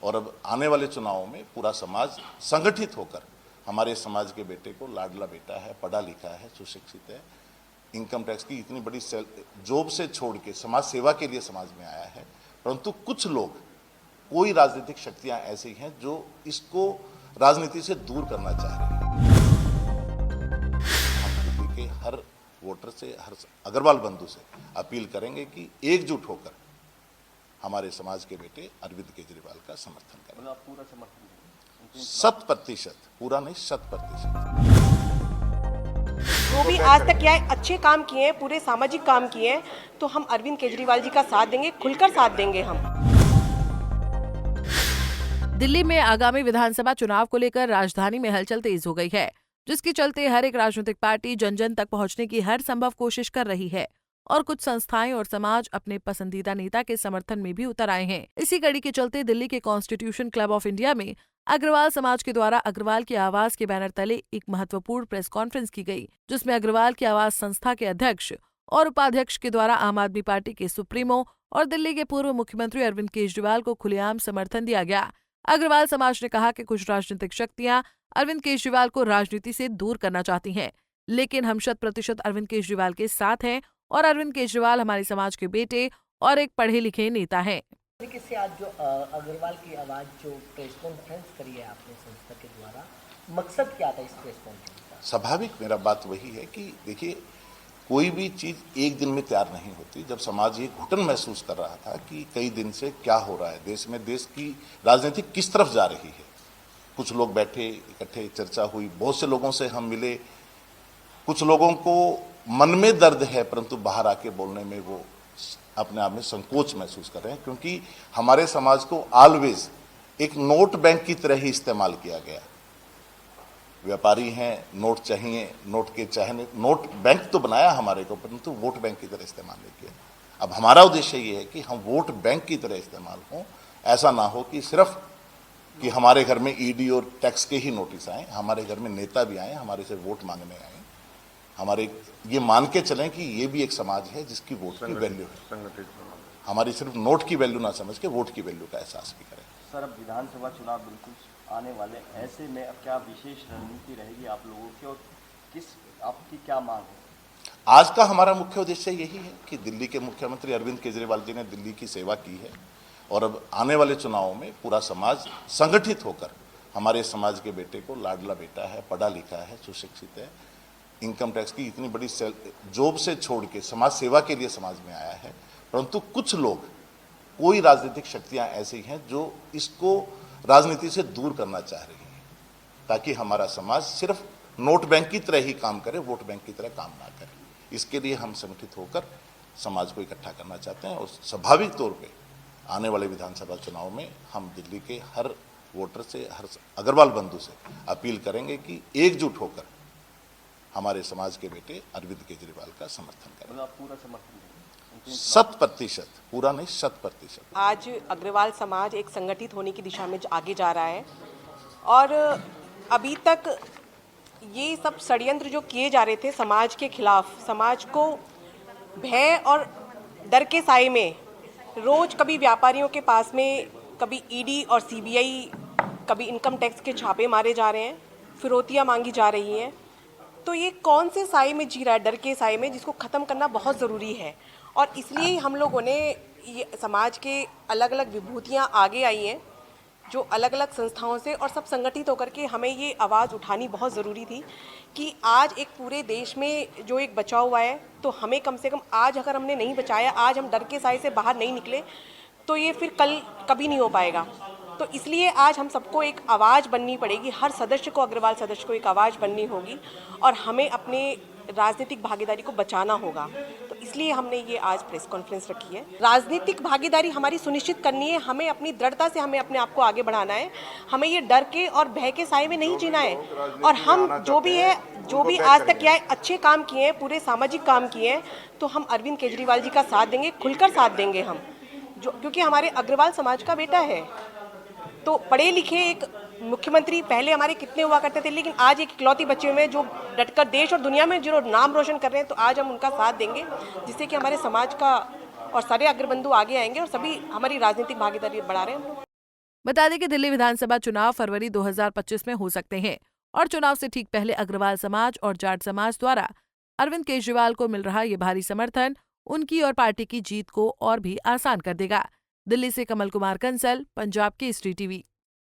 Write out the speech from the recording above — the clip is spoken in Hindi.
और अब आने वाले चुनावों में पूरा समाज संगठित होकर हमारे समाज के बेटे को, लाडला बेटा है, पढ़ा लिखा है, सुशिक्षित है, इनकम टैक्स की इतनी बड़ी जॉब से छोड़ के समाज सेवा के लिए समाज में आया है। परंतु कुछ लोग, कोई राजनीतिक शक्तियां ऐसी हैं जो इसको राजनीति से दूर करना चाह रही हैं। हम दिल्ली के हर वोटर से, हर अग्रवाल बंधु से अपील करेंगे कि एकजुट होकर हमारे समाज के बेटे अरविंद केजरीवाल का समर्थन करें। आप पूरा समर्थन 100%, पूरा नहीं 100%। जो भी आज तक क्या है अच्छे काम किए हैं, पूरे सामाजिक काम किए हैं, तो हम अरविंद केजरीवाल जी का साथ देंगे, खुलकर साथ देंगे हम। दिल्ली में आगामी विधानसभा चुनाव को लेकर राजधानी में हलचल तेज हो गई है, जिसके चलते हर एक राजनीतिक पार्टी जन जन तक पहुंचने की हर संभव कोशिश कर रही है और कुछ संस्थाएं और समाज अपने पसंदीदा नेता के समर्थन में भी उतर आए हैं। इसी कड़ी के चलते दिल्ली के कॉन्स्टिट्यूशन क्लब ऑफ इंडिया में अग्रवाल समाज के द्वारा अग्रवाल की आवाज के बैनर तले एक महत्वपूर्ण प्रेस कॉन्फ्रेंस की गई, जिसमें अग्रवाल की आवाज संस्था के अध्यक्ष और उपाध्यक्ष के द्वारा आम आदमी पार्टी के सुप्रीमो और दिल्ली के पूर्व मुख्यमंत्री अरविंद केजरीवाल को खुलेआम समर्थन दिया गया। अग्रवाल समाज ने कहा कि कुछ राजनीतिक शक्तियां अरविंद केजरीवाल को राजनीति से दूर करना चाहती हैं, लेकिन हम 100% अरविंद केजरीवाल के साथ हैं और अरविंद केजरीवाल हमारे समाज के बेटे और एक पढ़े लिखे नेता हैं। से आज जो अग्रवाल की आवाज जो प्रेस कॉन्फ्रेंस करी है आपने संस्था के द्वारा, मकसद क्या था इस प्रेस कॉन्फ्रेंस का? स्वाभाविक मेरा बात वही है कि देखिए, कोई भी चीज एक दिन में तैयार नहीं होती। जब समाज ये घुटन महसूस कर रहा था कि कई दिन से क्या हो रहा है देश में, देश की राजनीति किस तरफ जा रही है, कुछ लोग बैठे, इकट्ठे चर्चा हुई, बहुत से लोगों से हम मिले। कुछ लोगों को मन में दर्द है परंतु बाहर आके बोलने में वो अपने आप में संकोच महसूस कर रहे हैं, क्योंकि हमारे समाज को ऑलवेज एक नोट बैंक की तरह ही इस्तेमाल किया गया। व्यापारी हैं, नोट चाहिए, नोट के चाहने, नोट बैंक तो बनाया हमारे को, परंतु वोट बैंक की तरह इस्तेमाल नहीं किया। अब हमारा उद्देश्य ये है कि हम वोट बैंक की तरह इस्तेमाल हों। ऐसा ना हो कि सिर्फ कि हमारे घर में ईडी और टैक्स के ही नोटिस आए, हमारे घर में नेता भी आए, हमारे से वोट मांगने आए। हमारे ये मान के चलें कि ये भी एक समाज है जिसकी वोट की वैल्यू है। हमारी सिर्फ नोट की वैल्यू ना समझ के वोट की वैल्यू का एहसास भी करें। सर, अब विधानसभा चुनाव बिल्कुल आने वाले, ऐसे में अब क्या विशेष रणनीति रहेगी आप लोगों की और आपकी क्या मांग है? आज का हमारा मुख्य उद्देश्य यही है कि दिल्ली के मुख्यमंत्री अरविंद केजरीवाल जी ने दिल्ली की सेवा की है और अब आने वाले चुनावों में पूरा समाज संगठित होकर हमारे समाज के बेटे को, लाडला बेटा है, पढ़ा लिखा है, सुशिक्षित है, इनकम टैक्स की इतनी बड़ी जॉब से छोड़ के समाज सेवा के लिए समाज में आया है। परंतु कुछ लोग, कोई राजनीतिक शक्तियां ऐसी हैं जो इसको राजनीति से दूर करना चाह रही हैं, ताकि हमारा समाज सिर्फ नोट बैंक की तरह ही काम करे, वोट बैंक की तरह काम ना करे। इसके लिए हम संगठित होकर समाज को इकट्ठा करना चाहते हैं और स्वाभाविक तौर पे आने वाले विधानसभा चुनाव में हम दिल्ली के हर वोटर से, हर अग्रवाल बंधु से अपील करेंगे कि एकजुट होकर हमारे समाज के बेटे अरविंद केजरीवाल का समर्थन करें। आप पूरा समर्थन 100%, पूरा नहीं 100%। आज अग्रवाल समाज एक संगठित होने की दिशा में आगे जा रहा है और अभी तक ये सब षड्यंत्र जो किए जा रहे थे समाज के खिलाफ, समाज को भय और डर के साए में रोज कभी व्यापारियों के पास में, कभी ईडी और सीबीआई, कभी इनकम टैक्स के छापे मारे जा रहे हैं, फिरौतियाँ मांगी जा रही हैं। तो ये कौन से साए में जी रहा है, डर के साए में, जिसको ख़त्म करना बहुत ज़रूरी है। और इसलिए हम लोगों ने ये समाज के अलग अलग विभूतियाँ आगे आई हैं जो अलग अलग संस्थाओं से, और सब संगठित होकर के हमें ये आवाज़ उठानी बहुत ज़रूरी थी कि आज एक पूरे देश में जो एक बचाव हुआ है, तो हमें कम से कम आज अगर हमने नहीं बचाया, आज हम डर के साए से बाहर नहीं निकले, तो ये फिर कल कभी नहीं हो पाएगा। तो इसलिए आज हम सबको एक आवाज़ बननी पड़ेगी, हर सदस्य को, अग्रवाल सदस्य को एक आवाज़ बननी होगी और हमें अपने राजनीतिक भागीदारी को बचाना होगा। तो इसलिए हमने ये आज प्रेस कॉन्फ्रेंस रखी है। राजनीतिक भागीदारी हमारी सुनिश्चित करनी है, हमें अपनी दृढ़ता से हमें अपने आप को आगे बढ़ाना है, हमें ये डर के और भय के साए में नहीं जीना है। और हम जो भी आज तक क्या है अच्छे काम किए हैं, पूरे सामाजिक काम किए हैं, तो हम अरविंद केजरीवाल जी का साथ देंगे, खुलकर साथ देंगे हम, जो क्योंकि हमारे अग्रवाल समाज का बेटा है। तो पढ़े लिखे एक मुख्यमंत्री पहले हमारे कितने हुआ करते थे, लेकिन आज एक इकलौती बच्चे में जो डटकर देश और दुनिया में जो नाम रोशन कर रहे हैं, तो आज हम उनका साथ देंगे, जिससे कि हमारे समाज का और सारे अग्रबंधु आगे आएंगे और सभी हमारी राजनीतिक भागीदारी बढ़ा रहे हैं हम लोग। बता दें कि दिल्ली विधानसभा चुनाव फरवरी 2025 में हो सकते हैं और चुनाव से ठीक पहले अग्रवाल समाज और जाट समाज द्वारा अरविंद केजरीवाल को मिल रहा ये भारी समर्थन उनकी और पार्टी की जीत को और भी आसान कर देगा। दिल्ली से कमल कुमार कंसल, पंजाब केसरी टीवी।